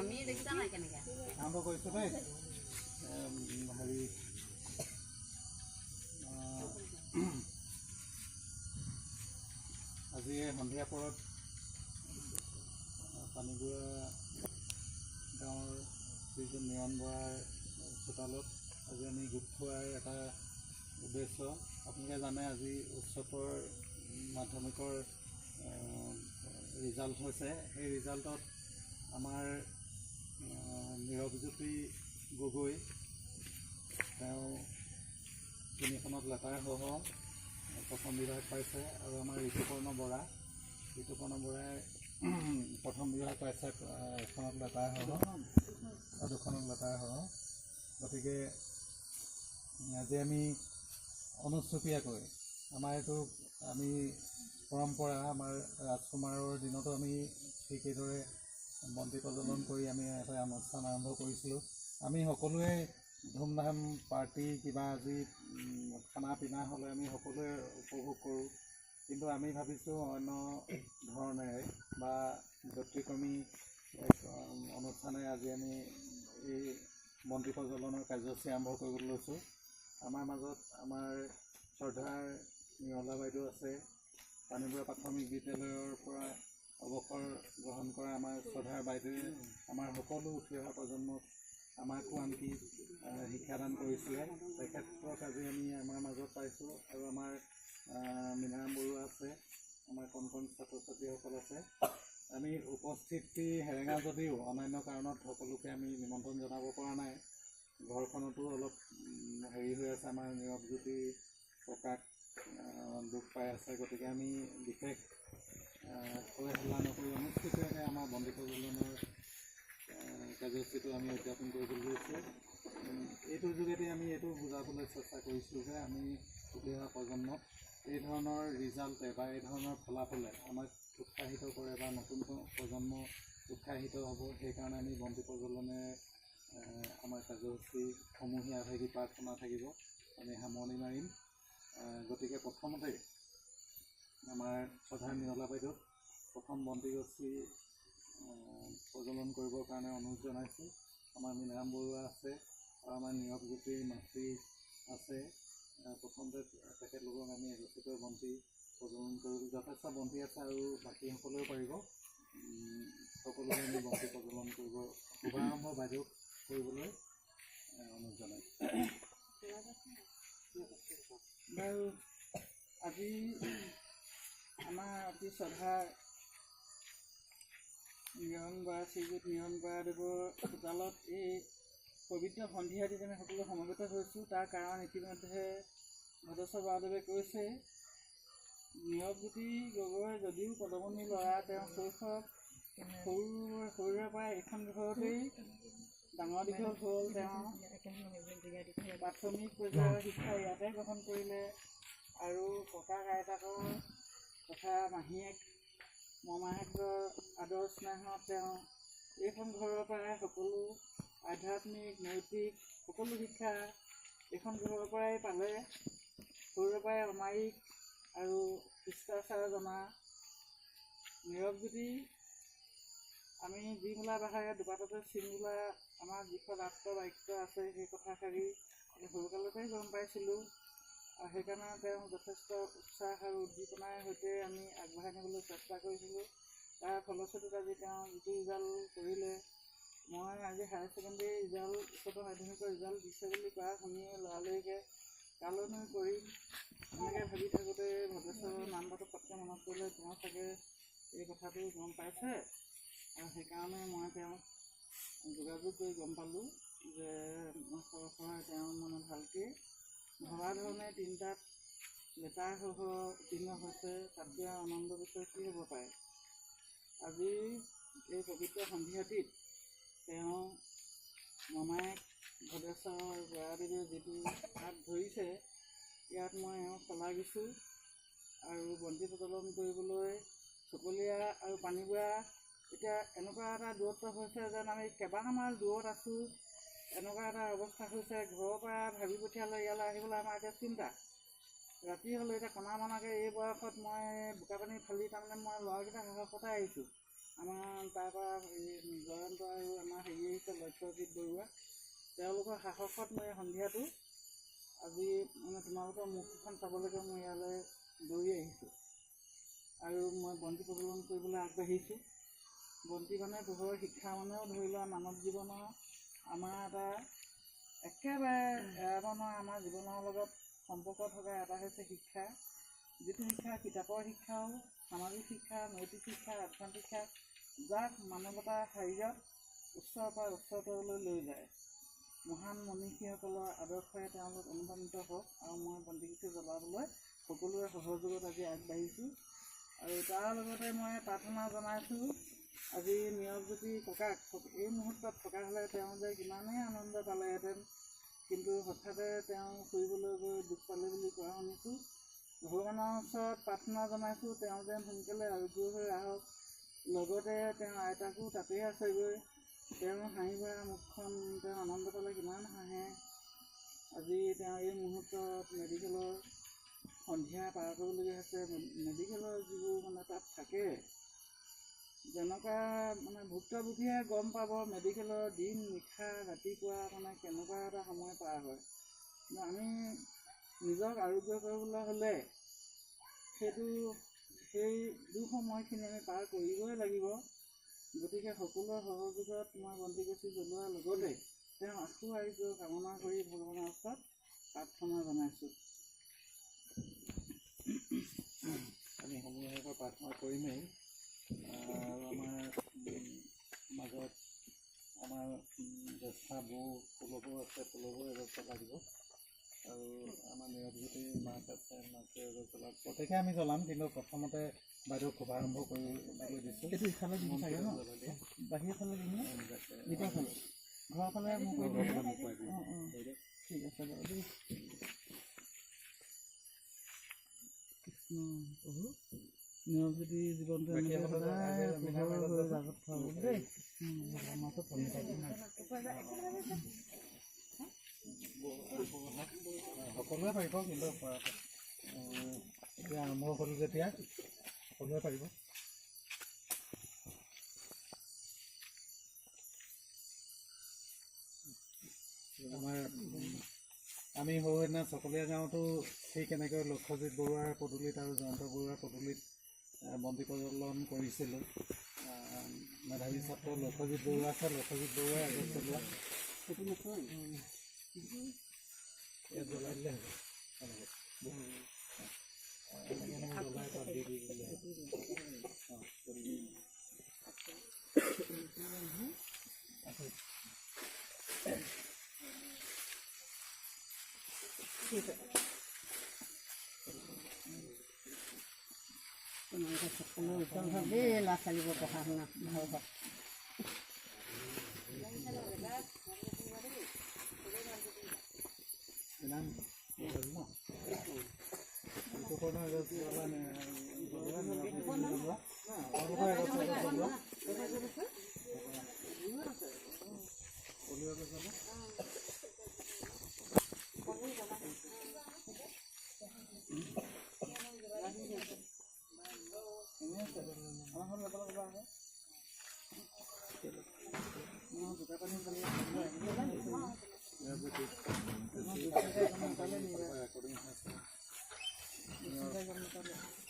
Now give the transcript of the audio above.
আমি দেখিছা নাই কেনেকৈ আৰম্ভ কৰিছোঁ দেই। হেৰি আজি সন্ধিয়া পৰত পানীগুৰা গাঁৱৰ যিজন নিৰণ বৰাৰ চোতালত আজি আমি গোট খোৱাৰ এটা উদ্দেশ্য। আপোনালোকে জানে আজি উচ্চতৰ মাধ্যমিকৰ ৰিজাল্ট হৈছে। সেই ৰিজাল্টত আমাৰ নীৰৱজ্যোতি গগৈ তেওঁ 3খনত লেটাৰসহ প্ৰথম বিভাগ পাইছে আৰু আমাৰ ঋতুপৰ্ণ বৰাই প্ৰথম বিভাগ পাইছে 1খনত লেটাৰসহ আৰু 2খনত লেটাৰসহ। গতিকে আজি আমি অনুচুপীয়াকৈ আমাৰ এইটো আমি পৰম্পৰা, আমাৰ ৰাজকুমাৰৰ দিনতো আমি ঠিক এইদৰে বন্তি প্ৰজ্বলন কৰি আমি এটা অনুষ্ঠান আৰম্ভ কৰিছিলোঁ। আমি সকলোৱে ধুমধাম পাৰ্টি কিবা আজি খানা পিনা হ'লে আমি সকলোৱে উপভোগ কৰোঁ, কিন্তু আমি ভাবিছোঁ অন্য ধৰণেৰে বা ব্যতিক্ৰমী এক অনুষ্ঠানেৰে আজি আমি এই বন্তি প্ৰজ্বলনৰ কাৰ্যসূচী আৰম্ভ কৰিবলৈ লৈছোঁ। আমাৰ মাজত আমাৰ শ্ৰদ্ধাৰ নিৰলা বাইদেউ আছে, পানীগুৰা প্ৰাথমিক বিদ্যালয়ৰ পৰা অৱসৰ গ্ৰহণ কৰা আমাৰ শ্ৰদ্ধাৰ বাইদেৱে আমাৰ সকলো উঠি অহা প্ৰজন্মক আমাকো আনকি শিক্ষাদান কৰিছিলে। তেখেতক আজি আমি আমাৰ মাজত পাইছোঁ আৰু আমাৰ মীনাৰাম বৰুৱা আছে, আমাৰ কণ কণ ছাত্ৰ ছাত্ৰীসকল আছে। আমি উপস্থিতি হেৰেঙা যদিও অন্যান্য কাৰণত সকলোকে আমি নিমন্ত্ৰণ জনাব পৰা নাই। ঘৰখনতো অলপ হেৰি হৈ আছে, আমাৰ নীৰৱজ্যোতি ককাক দুখ পাই আছে। গতিকে আমি বিশেষ হৈ হাল্লা নকৰি অনুষ্ঠিতভাৱে আমাৰ বন্তি প্ৰজ্বলনৰ কাৰ্যসূচীটো আমি উদযাপন কৰিবলৈ লৈছোঁ। এইটোৰ যোগেদি আমি এইটো বুজাবলৈ চেষ্টা কৰিছোঁ যে আমি উঠি অহা প্ৰজন্মক এই ধৰণৰ ৰিজাল্টে বা এই ধৰণৰ ফলাফলে আমাক উৎসাহিত কৰে বা নতুন প্ৰজন্ম উৎসাহিত হ'ব। সেইকাৰণে আমি বন্তি প্ৰজ্বলনেৰে আমাৰ কাৰ্যসূচী সমূহীয়া আৱেগিক প্ৰাৰ্থনা থাকিব, আমি সামৰণি মাৰিম। গতিকে প্ৰথমতে আমাৰ শ্ৰদ্ধাৰ নিৰলা বাইদেউক প্ৰথম বন্তিগছি প্ৰজ্বলন কৰিবৰ কাৰণে অনুৰোধ জনাইছোঁ। আমাৰ মীনাৰাম বৰুৱা আছে আৰু আমাৰ নীৰৱজ্যোতিৰ মাতৃ আছে। প্ৰথমতে তেখেতলোকক আমি এগছিকৈ বন্তি প্ৰজ্বলন কৰিবলৈ, যথেষ্ট বন্তি আছে আৰু বাকীসকলেও পাৰিব, সকলোকে আমি বন্তি প্ৰজ্বলন কৰিব শুভাৰম্ভ বাইদেউক কৰিবলৈ অনুৰোধ জনাইছোঁ। বাৰু আজি আমাৰ অতি শ্ৰদ্ধাৰ নিৰণ বৰা, শ্ৰীযুত নিৰণ বৰাদেৱৰ চোতালত এই পবিত্ৰ সন্ধিয়াটিত আমি সকলো সমবেত হৈছোঁ। তাৰ কাৰণ ইতিমধ্যে ভদ্ৰেশ্বৰ বৰাদেৱে কৈছে। নীৰৱজ্যোতি গগৈ যদিও পদমণি ল'ৰা, তেওঁ শৈশৱ সৰুৰে পৰা এইখন ঘৰতেই ডাঙৰ দীঘল হ'ল। তেওঁ প্ৰাথমিক পৰ্যায়ৰ শিক্ষা ইয়াতে গ্ৰহণ কৰিলে আৰু ককাক আইতাকৰ তথা মাহীয়েক মমায়েকৰ আদৰ স্নেহত তেওঁ এইখন ঘৰৰ পৰাই সকলো আধ্যাত্মিক নৈতিক সকলো শিক্ষা এইখন ঘৰৰ পৰাই পালে। সৰুৰে পৰাই অমায়িক আৰু শিষ্টাচাৰ জনা নীৰৱজ্যোতি আমি যিমূলা ভাষাৰে দুপাততে চিমূলা আমাৰ যিখন আত্ম বাক্য আছে, সেই কথাষাৰি সৰুকালতেই গম পাইছিলোঁ আৰু সেইকাৰণে তেওঁ যথেষ্ট উৎসাহ আৰু উদ্দীপনাৰ সৈতে আমি আগবঢ়াই নিবলৈ চেষ্টা কৰিছিলোঁ। তাৰ ফলশ্ৰুতিত আজি তেওঁ যিটো ৰিজাল্ট কৰিলে, মই আজি হায়াৰ ছেকেণ্ডেৰী ৰিজাল্ট উচ্চতৰ মাধ্যমিকৰ ৰিজাল্ট দিছে বুলি কোৱা শুনিয়ে লৰালৰিকৈ কালৈনো কৰিম এনেকৈ ভাবি থাকোঁতে ভদ্ৰেশ্বৰৰ নামটো পটকৈ মনত পৰিলে। তেওঁ চাগে এই কথাটো গম পাইছে আৰু সেইকাৰণে মই তেওঁক যোগাযোগ কৰি গম পালোঁ যে তেওঁ মানে ভালকৈ ভবা ধৰণে 3টাত লেটাৰসহ উত্তীৰ্ণ হৈছে। তাতকৈ আনন্দ বিষয় কি হ'ব পাৰে। আজি এই পবিত্ৰ সন্ধিয়াটিত তেওঁ মমায়েক ভদ্ৰেশ্বৰ বৰাদেৱে যিটো হাত ধৰিছে, ইয়াত মই এওঁক শলাগিছোঁ আৰু বন্তি প্ৰজ্বলন কৰিবলৈ চকলীয়া আৰু পানীগুৰা এতিয়া এনেকুৱা এটা দূৰত্ব হৈছে যেন আমি কেইবামাইল দূৰত আছোঁ, এনেকুৱা এটা অৱস্থা হৈছে। ঘৰৰ পৰা ভাবি পঠিয়ালে ইয়ালৈ আহিবলৈ আমাৰ এতিয়া চিন্তা। ৰাতি হ'লে এতিয়া কণা মনাকৈ এই বয়সত মই বোকা পানী ফালি তাৰমানে মই ল'ৰাকেইটা সাহসতে আহিছোঁ। আমাৰ তাৰপৰা জয়ন্ত আৰু আমাৰ হেৰি আহিছে লক্ষ্যজিৎ বৰুৱা, তেওঁলোকৰ সাহসত মই সন্ধিয়াটো আজি মানে তোমালোকৰ মুখখন চাবলৈকে মই ইয়ালৈ দৌৰি আহিছোঁ আৰু মই বন্তি প্ৰজ্বলন কৰিবলৈ আগবাঢ়িছোঁ। বন্তি মানে পোহৰৰ শিক্ষা মানেও ধৰি লোৱা মানৱ জীৱনৰ আমাৰ এটা একেবাৰে এৰাব নোৱাৰা আমাৰ জীৱনৰ লগত সম্পৰ্ক থকা এটা হৈছে শিক্ষা, যিটো শিক্ষা কিতাপৰ শিক্ষাও, সামাজিক শিক্ষা, নৈতিক শিক্ষা, অৰ্থনৈতিক শিক্ষা, যাক মানৱতাৰ শাৰীৰত উচ্চৰ পৰা উচ্চতৰলৈ লৈ যায়। মহান মনীষীসকলৰ আদৰ্শৰে তেওঁলোক অনুপ্ৰাণিত হওক আৰু মই বন্তিগছি জ্বলাবলৈ সকলোৰে সহযোগত আজি আগবাঢ়িছোঁ। আৰু তাৰ লগতে মই প্ৰাৰ্থনা জনাইছোঁ আজি নীৰৱজ্যোতি ককাক এই মুহূৰ্তত থকা হ'লে তেওঁ যে কিমানেই আনন্দ পালেহেঁতেন, কিন্তু হঠাতে তেওঁ ফুৰিবলৈ গৈ দুখ পালে বুলি কোৱা শুনিছোঁ। ভগৱানৰ ওচৰত প্ৰাৰ্থনা জনাইছোঁ তেওঁ যেন সোনকালে আৰোগ্য হৈ আহক। লগতে তেওঁ আইতাকো তাতেই আছেগৈ, তেওঁ হাঁহি ভৰা মুখখন তেওঁ আনন্দ পালে কিমান হাঁহে। আজি তেওঁ এই মুহূৰ্তত মেডিকেলৰ সন্ধিয়া পাৰ কৰিবলগীয়া হৈছে। মেডিকেলৰ যিবোৰ মানে তাত থাকে, যেনেকুৱা মানে ভুক্তভোগীয়ে গম পাব মেডিকেলৰ দিন নিশা ৰাতিপুৱা মানে কেনেকুৱা এটা সময় পাৰ হয়। আমি নিজক আৰোগ্য কৰিবলৈ হ'লে সেই দুঃসময়খিনি আমি পাৰ কৰিবই লাগিব। গতিকে সকলোৰে সহযোগত মই বন্তিগছি জ্বলোৱাৰ লগতে তেওঁ আশু আৰোগ্য কামনা কৰি ভগৱানৰ ওচৰত প্ৰাৰ্থনা জনাইছোঁ। আমি সমূহে প্ৰাৰ্থনা কৰিমেই। আৰু আমাৰ মাজত আমাৰ জ্যেষ্ঠা বৌ ফুলবৌ আছে, ফুলবৌ এগছ লাগিব আৰু আমাৰ নীৰৱজ্যোতি মাক আছে, মাকে এগছ জ্বলাওক। প্ৰত্যেকে আমি জ্বলাম, কিন্তু প্ৰথমতে বাইদেউক শুভাৰম্ভ কৰিবলৈ দিছোঁ। এইটো ইফালে দিম চাগে ন, বাহিৰৰ ফালে দিম নে ভিতৰ ফালে? ঘৰৰ ফালে মোক কৈ দিম। ঠিক আছে বাৰু দেই। কৃষ্ণ নীৰৱজ্যোতি জীৱনটো এনেকৈ সদায় পোহৰ হৈ জাগত থ'ব দেই। সকলোৱে পাৰিব, কিন্তু এতিয়া আৰম্ভ হ'ল যেতিয়া সকলোৱে পাৰিব। আমাৰ আমি সৰু সেইদিনা চকলীয়া গাঁৱতো ঠিক এনেকৈ লক্ষ্যজিৎ বৰুৱাৰ পদূলিত আৰু জয়ন্ত বৰুৱাৰ পদূলিত বন্তি প্ৰজ্বলন কৰিছিলোঁ। মেধাৱী ছাত্ৰ লক্ষ্যজিৎ বৰুৱা আছে, লক্ষ্যজিৎ বৰুৱাই এগছ জ্বলোৱা সেইটো নকয়, ইয়াত জ্বলাই দিলে হ'ব। জ্বলাই তাত দি দিলে দেই ল'ৰা ছোৱালীবোৰ পঢ়া শুনা ভাল হওক। Recording